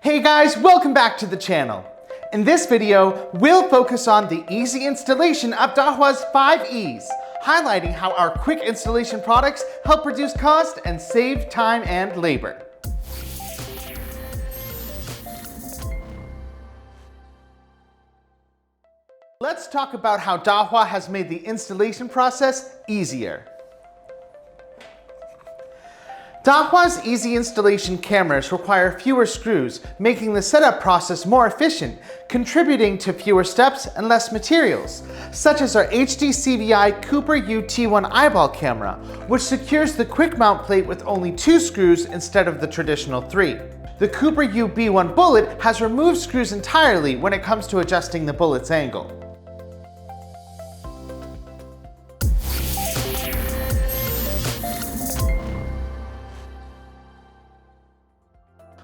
Hey guys, welcome back to the channel. In this video, we'll focus on the easy installation of Dahua's 5 E's, highlighting how our quick installation products help reduce cost and save time and labor. Let's talk about how Dahua has made the installation process easier. Dahua's easy installation cameras require fewer screws, making the setup process more efficient, contributing to fewer steps and less materials, such as our HD CVI Cooper U T1 eyeball camera, which secures the quick mount plate with only 2 screws instead of the traditional 3. The Cooper U B1 bullet has removed screws entirely when it comes to adjusting the bullet's angle.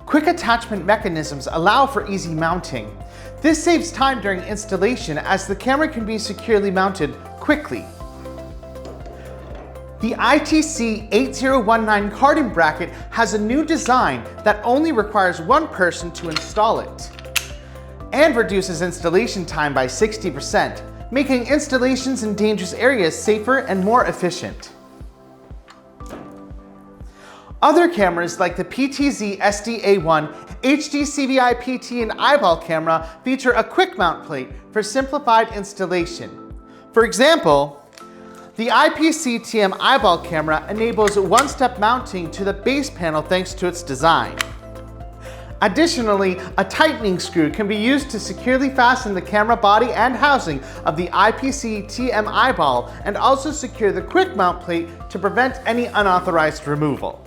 Quick attachment mechanisms allow for easy mounting. This saves time during installation as the camera can be securely mounted quickly. The ITC 8019 cardan bracket has a new design that only requires one person to install it and reduces installation time by 60%, making installations in dangerous areas safer and more efficient. Other cameras like the PTZ SD-A1, HD CVI PT and eyeball camera feature a quick mount plate for simplified installation. For example, the IPC TM eyeball camera enables one-step mounting to the base panel thanks to its design. Additionally, a tightening screw can be used to securely fasten the camera body and housing of the IPC TM eyeball and also secure the quick mount plate to prevent any unauthorized removal.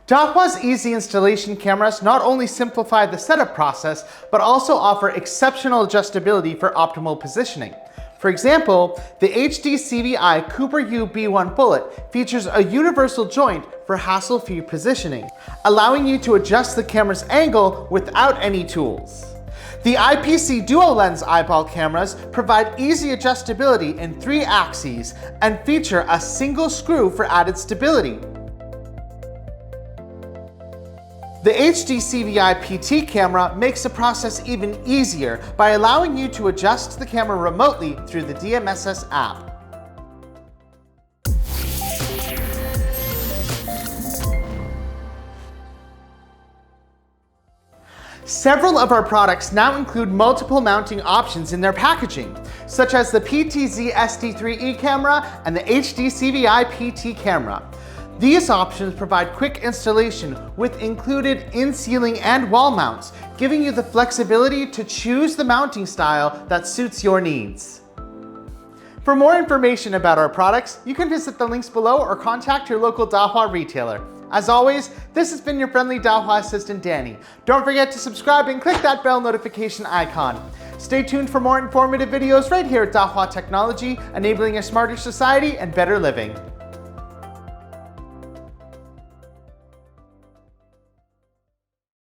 Dahua's easy installation cameras not only simplify the setup process, but also offer exceptional adjustability for optimal positioning. For example, the HD CVI Cooper U B1 bullet features a universal joint for hassle-free positioning, allowing you to adjust the camera's angle without any tools. The IPC dual lens eyeball cameras provide easy adjustability in 3 axes and feature a single screw for added stability. The HD CVI PT camera makes the process even easier by allowing you to adjust the camera remotely through the DMSS app. Several of our products now include multiple mounting options in their packaging, such as the PTZ SD3E camera and the HD CVI PT camera. These options provide quick installation with included in-ceiling and wall mounts, giving you the flexibility to choose the mounting style that suits your needs. For more information about our products, you can visit the links below or contact your local Dahua retailer. As always, this has been your friendly Dahua assistant, Danny. Don't forget to subscribe and click that bell notification icon. Stay tuned for more informative videos right here at Dahua Technology, enabling a smarter society and better living.